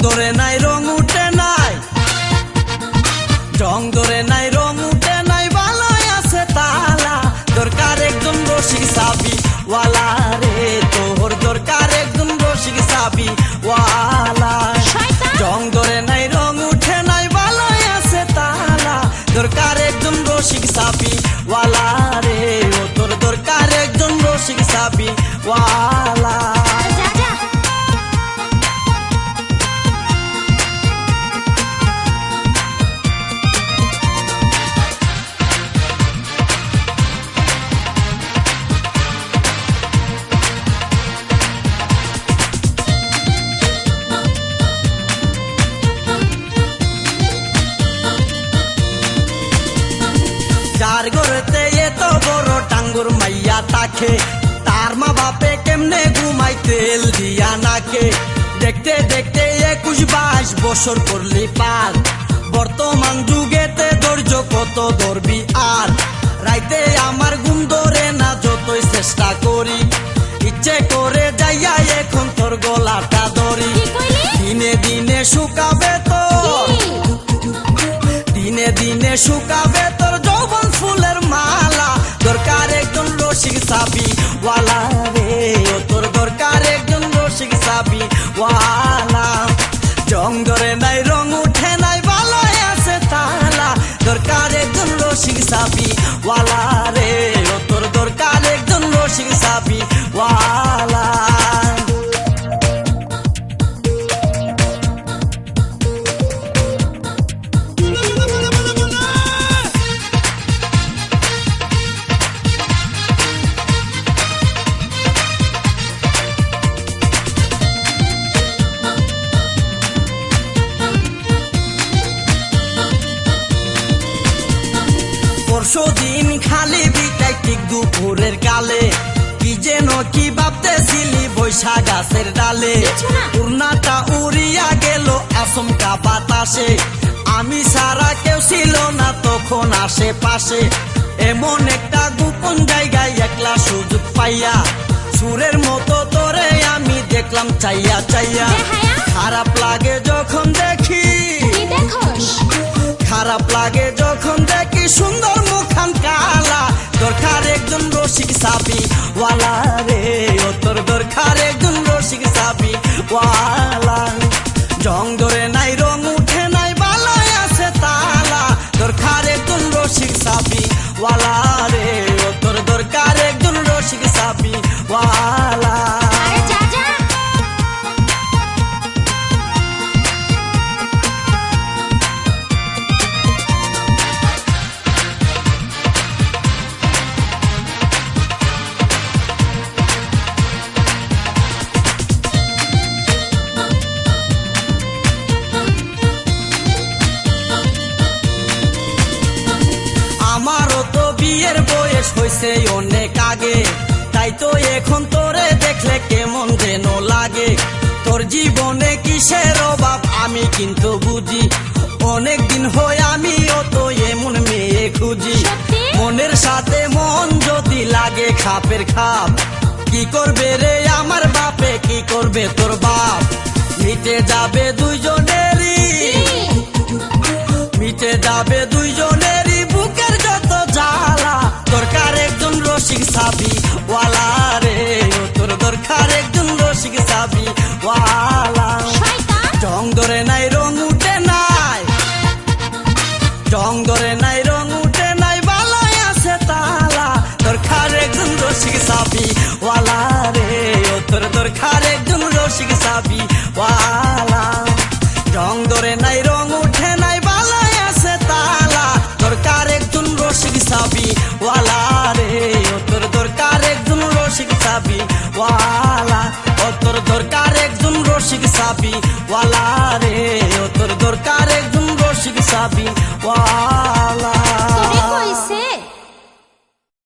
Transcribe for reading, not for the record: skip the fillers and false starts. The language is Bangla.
ধরে নাই রং উঠে নাই, রং ধরে নাই রং উঠে নাই, ভালোই আছে তালা। দরকার একজন রসিক সাবি ওয়ালা রে, তোর দরকার একজন রসিক সাবি ওয়ালা। রং ধরে নাই রং উঠে নাই, ভালোই আছে তালা। দরকার একজন রসিক সাবি ওয়ালা রে, ও তোর দরকার একজন রসিক সাবি ওয়ালা। যার ঘরেতে এত বড় টাঙ্গুর মাইয়া তাকে, তার মা বাপে কেমনে ঘুমাই তেল দিয়া নাকে। দেখতে দেখতে 21-22 বছর করলি পার, বর্তমান যুগেতে ধৈর্য কত ধরবি আর। রাইতে আমার ঘুম ধরে না যতই চেষ্টা করি, ইচ্ছে করে যাইয়া এখন তোর গলাটা ধরি। দিনে দিনে শুকাবে তোর, দিনে দিনে শুকাবে তোর যৌবন ফুলের মালা। দরকার একজন রসিক সাবি ওয়ালা রে, ও তোর দরকার একজন রসিক সাবি ওয়ালা। রং ধরে নাই রং উঠে নাই, ভালোই আছে তালা। দরকার একজন রসিক সাবি ওয়ালা রে, ও তোর দরকার একজন রসিক সাবি ওয়ালা। পরশুদিন খালি বিটাই ঠিক দুপুরের কালে, কি যেন কি ভাবতেছিলি বৈশা গাছের ডালে। উড়নাটা উড়িয়া গেল আচমকা বাতাসে, আমি সারা কেউ ছিল না তখন আশেপাশে। এমন একটা গোপন জায়গায় একলা সুযোগ পাইয়া, সুরের মতো তোরে আমি দেখলাম চাইয়া চাইয়া। খারাপ লাগে যখন দেখি, খারাপ লাগে যখন দেখি সুন্দর মুখান কালা। দরকার একজন রসিক সাবি ওয়ালা রে, ও তোর দরকার একজন রসিক সাবি ওয়ালা। রং ধরে নাই রং উঠে নাই, ভালোই আছে তালা। দরকার একজন রসিক সাবি ওয়ালা রে, ও তোর দরকার একজন রসিক সাবি ওয়ালা। আমারও তো বিয়ের বয়স হয়েছে অনেক আগে, তাই তো এখন তোরে দেখলে কেমন যেন লাগে। তোর জীবনে কিসের অভাব আমি কিন্তু বুঝি, অনেক দিন হয় আমিও তো এমন মেয়ে খুঁজি। মনের সাথে মন যদি লাগে খাপের খাপ, কি করবে রে আমার বাপে, কি করবে তোর বাপ। মিটে যাবে দুইজনেরই, মিটে যাবে দুইজনেরই বুকের যত জ্বালা। দরকার একজন রসিক সাবি ওয়ালা রে, ও তোর দরকার একজন রসিক সাবি ওয়ালা। রং ধরে নাই রং উঠে নাই, রং ধরে নাই রং উঠে নাই, ভালোই আছে তালা। দরকার একজন রসিক সাবি ওয়ালা রে, ও তোর দরকার একজন রসিক সাবি ওয়ালা। রং ধরে নাই রং উঠে নাই, ভালোই আছে তালা। দরকার একজন রসিক সাবি ওয়ালা।